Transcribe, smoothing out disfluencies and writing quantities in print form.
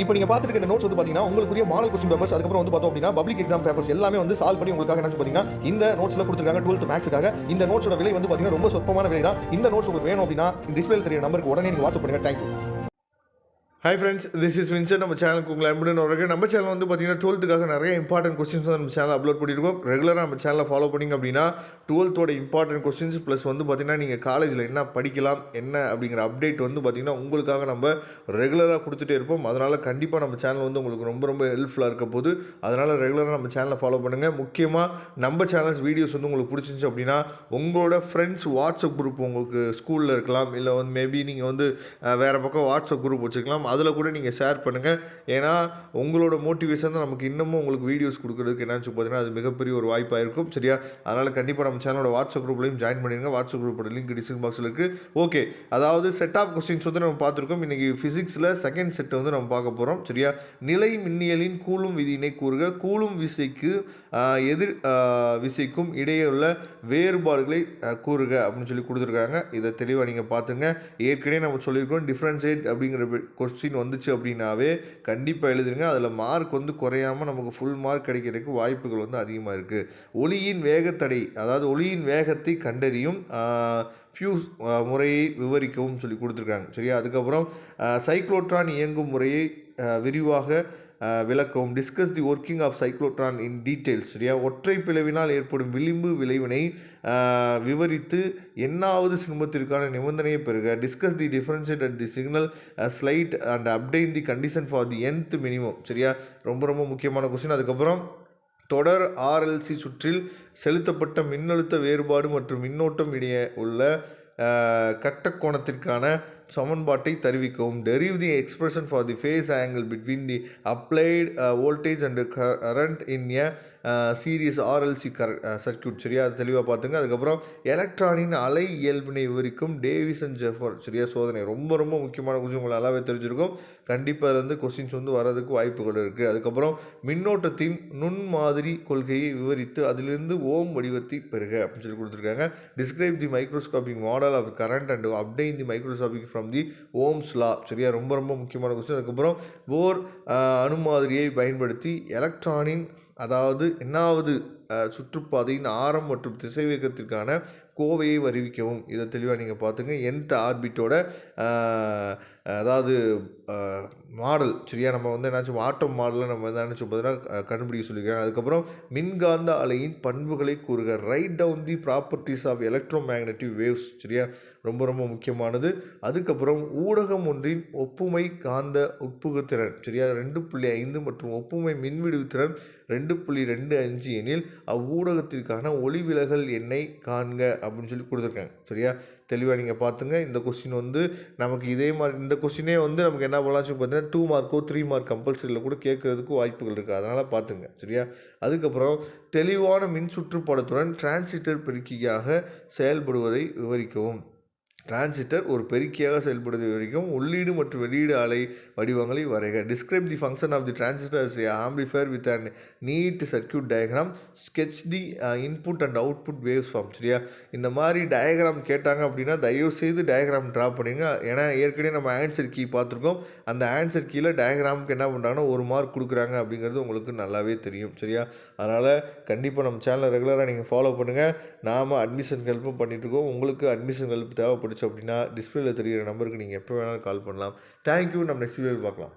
இப்போ நீங்க பார்த்துட்டு இந்த நோட்ஸ் வந்து பாத்தீங்கன்னா உங்களுக்குரிய மாடல் கொஸ்டின் பேப்பர்ஸ் அதுக்கப்புறம் வந்து பார்த்தோம் அப்படின்னா பப்ளிக் எக்ஸாம் பேப்பர்ஸ் எல்லாமே வந்து சால்வ் பண்ணி உங்களுக்காக என்ன பாத்தீங்கன்னா இந்த நோட்ஸ்ல கொடுத்துருக்காங்க 12th மேக்ஸுக்காக. இந்த நோட்ஸோட விலை வந்து பாத்தீங்கன்னா ரொம்ப சொற்பமான விலை தான். இந்த நோட்ஸ் உங்களுக்கு வேணும் அப்படின்னா இந்த டிஸ்பிளேல தெரிய நம்பருக்கு உடனே நீங்க வாட்ஸ்அப் பண்ணுங்க. Thank you. Hi friends, this is Vincent. நம்ம சேனலுக்கு உங்களை அன்புடன் வரக்கு. நம்ம சேனல் வந்து பார்த்தீங்கன்னா 12th நிறைய இம்பார்ட்டன்ட் கொஸ்டின்ஸ் வந்து நம்ம சேனல் அப்லோட் பண்ணியிருக்கோம். ரெகுலராக நம்ம சேனலை ஃபாலோ பண்ணிங்க அப்படின்னா 12th இம்பார்ட்டன்ட் கொஸ்டின்ஸ் ப்ளஸ் வந்து பார்த்தீங்கன்னா நீங்கள் காலேஜில் என்ன படிக்கலாம் என்ன அப்படிங்கிற அப்டேட் வந்து பார்த்தீங்கன்னா உங்களுக்காக நம்ம ரெகுலராக கொடுத்துட்டே இருப்போம். அதனால் கண்டிப்பாக நம்ம சேனல் வந்து உங்களுக்கு ரொம்ப ரொம்ப ஹெல்ப்ஃபுல்லாக இருக்க போது. அதனால் ரெகுலராக நம்ம சேனலை ஃபாலோ பண்ணுங்கள். முக்கியமாக நம்ம சேனல்ஸ் வீடியோஸ் வந்து உங்களுக்கு பிடிச்சிருந்துச்சு அப்படின்னா உங்களோட ஃப்ரெண்ட்ஸ் வாட்ஸ்அப் குரூப் உங்களுக்கு ஸ்கூலில் இருக்கலாம், இல்லை வந்து மேபி நீங்கள் வந்து வேறு பக்கம் வாட்ஸ்அப் குரூப் வச்சுக்கலாம். அதில் கூட நீங்கள் ஷேர் பண்ணுங்கள். ஏன்னா உங்களோட மோட்டிவேஷன் தான் நமக்கு இன்னமும் உங்களுக்கு வீடியோஸ் கொடுக்குறதுக்கு என்னன்னு பார்த்தீங்கன்னா அது மிகப்பெரிய ஒரு வாய்ப்பாக இருக்கும். சரியா? அதனால் கண்டிப்பாக நம்ம சேனலோட வாட்ஸ்அப் குரூப்லையும் ஜாயின் பண்ணிடுங்க. வாட்ஸ்அப் குரூப்போட லிங்க் டிஸ்கிரிப்ஷன் பாக்ஸில் இருக்குது. ஓகே, அதாவது செட் ஆஃப் கொஸ்டின்ஸ் வந்து நம்ம பார்த்துருக்கோம். இன்றைக்கி ஃபிசிக்ஸில் செகண்ட் செட் வந்து நம்ம பார்க்க போகிறோம். சரியா? நிலை மின்னியலின் கூலும் விதியினை கூறுக. கூலும் விசைக்கு எதிர் விசைக்கும் இடையே உள்ள வேறுபாடுகளை கூறுக அப்படின்னு சொல்லி கொடுத்துருக்காங்க. இதை தெளிவாக நீங்கள் பார்த்துங்க. ஏற்கனவே நம்ம சொல்லியிருக்கோம் டிஃப்ரென்ஷியேட் அப்படிங்கிற கொஸ்டின் வந்துச்சு அப்படின்னாவே கண்டிப்பாக எழுதுங்க. அதில் மார்க் வந்து குறையாமல் நமக்கு ஃபுல் மார்க் கிடைக்கிறதுக்கு வாய்ப்புகள் வந்து அதிகமாக இருக்குது. ஒளியின் வேகத்தடை, அதாவது ஒளியின் வேகத்தை கண்டறியும் ஃபியூஸ் முறையை விவரிக்கவும் சொல்லி கொடுத்துருக்காங்க. சரியா? அதுக்கப்புறம் சைக்ளோட்ரான் இயங்கும் முறையை விரிவாக விளக்கவும். Discuss the working of cyclotron in details. சரியா? ஒற்றை பிளவினால் ஏற்படும் விளிம்பு விளைவினை விவரித்து எண்ணாவது சிறுமத்திற்கான நிபந்தனையை பெறுக. Discuss the differentiate at the signal slide and obtain the condition for the nth minimum. சரியா? ரொம்ப ரொம்ப முக்கியமான கொஸ்டின். அதுக்கப்புறம் தொடர் ஆர்எல்சி சுற்றில் செலுத்தப்பட்ட மின்னழுத்த வேறுபாடு மற்றும் மின்னோட்டம் இடையே உள்ள கட்டக்கோணத்திற்கான சமன்பாட்டை தருவிக்கவும். Derive the expression for the phase angle between the applied voltage and current in a series RLC circuit. சரியா? அது தெளிவாக பார்த்துங்க. அதுக்கப்புறம் எலக்ட்ரானின் அலை இயல்பினை விவரிக்கும் டேவிஸ் அண்ட் ஜெஃபர். சரியா? சோதனை ரொம்ப ரொம்ப முக்கியமான கொஸ்டின். உங்களை நல்லாவே தெரிஞ்சிருக்கும். கண்டிப்பாக அதில் வந்து கொஸ்டின்ஸ் வந்து வரதுக்கு வாய்ப்புகள் இருக்குது. அதுக்கப்புறம் மின்னோட்டத்தின் நுண்மாதிரி கொள்கையை விவரித்து அதிலிருந்து ஓம் வடிவத்தை பெறுக அப்படின்னு சொல்லி கொடுத்துருக்காங்க. Describe the microscopic model of current and obtain the microscopic from the Ohm's law. சரியா? ரொம்ப ரொம்ப முக்கியமான கொஸ்டின். அதுக்கப்புறம் போர் அணுமாதிரியை பயன்படுத்தி எலக்ட்ரானின் அதாவது என்னாவது சுற்றுப்பாதையின் ஆரம் மற்றும் திசைவேகத்திற்கான கோவையை வருவிக்கவும். இதை தெளிவாக நீங்கள் பார்த்துங்க. nth ஆர்பிட்டோட அதாவது மாடல். சரியா? நம்ம வந்து என்னாச்சும் ஆட்டம் மாடலில் நம்ம வந்து நினச்சி பார்த்தீங்கன்னா கண்டுபிடிக்க சொல்லியிருக்காங்க. அதுக்கப்புறம் மின்காந்த அலையின் பண்புகளை கூறுக. Write down the properties of electro magnetic waves. சரியா? ரொம்ப ரொம்ப முக்கியமானது. அதுக்கப்புறம் ஊடகம் ஒன்றின் ஒப்புமை காந்த உட்புகுத்திறன். சரியா? 2.5 மற்றும் ஒப்புமை மின்விடுதிறன் 2.25 எனில் அவ்வூடகத்திற்கான ஒளிவிலகல் எண்ணை காண்க அப்படின்னு சொல்லி கொடுத்துருக்காங்க. சரியா? தெளிவாக நீங்கள் பார்த்துங்க. இந்த கொஸ்டின் வந்து நமக்கு இதே மாதிரி இந்த கொஸ்டினே வந்து நமக்கு என்ன பண்ணலாம்னு பார்த்தீங்கன்னா 2 மார்க்கோ 3 மார்க் கம்பல்சரியில் கூட கேட்கறதுக்கு வாய்ப்புகள் இருக்குது. அதனால் பார்த்துங்க. சரியா? அதுக்கப்புறம் தெளிவான மின் சுற்றுப்பாடத்துடன் டிரான்சிஸ்டர் பெருக்கியாக செயல்படுவதை விவரிக்கவும். டிரான்சிஸ்டர் ஒரு பெருக்கியாக செயல்படுவது வரைக்கும் உள்ளீடு மற்றும் வெளியீடு அலை வடிவங்களை வரைக. Describe the function of the transistor as a amplifier with a neat circuit diagram. sketch the input and output waveform. சரியா? இந்த மாதிரி டயக்ராம் கேட்டாங்க அப்படின்னா தயவு செய்து டயக்ராம் ட்ரா பண்ணுங்க. ஏன்னா ஏற்கனவே நம்ம ஆன்சர் கீ பார்த்துருக்கோம். அந்த ஆன்சர் கீழே டயக்ராமுக்கு என்ன பண்ணுறாங்கன்னா 1 மார்க் கொடுக்குறாங்க அப்படிங்கிறது உங்களுக்கு நல்லாவே தெரியும். சரியா? அதனால் கண்டிப்பாக நம்ம சேனலை ரெகுலராக நீங்கள் ஃபாலோ பண்ணுங்கள். நாம் அட்மிஷன் ஹெல்ப்பும் பண்ணிகிட்ருக்கோம். உங்களுக்கு அட்மிஷன் ஹெல்ப் தேவைப்படுச்சு அப்படின்னா டிஸ்பிளேல தெரிகிற நம்பருக்கு நீங்கள் எப்போ வேணாலும் கால் பண்ணலாம். தேங்க்யூ. நம்ம நெக்ஸ்ட் வீடியோவில் பார்க்கலாம்.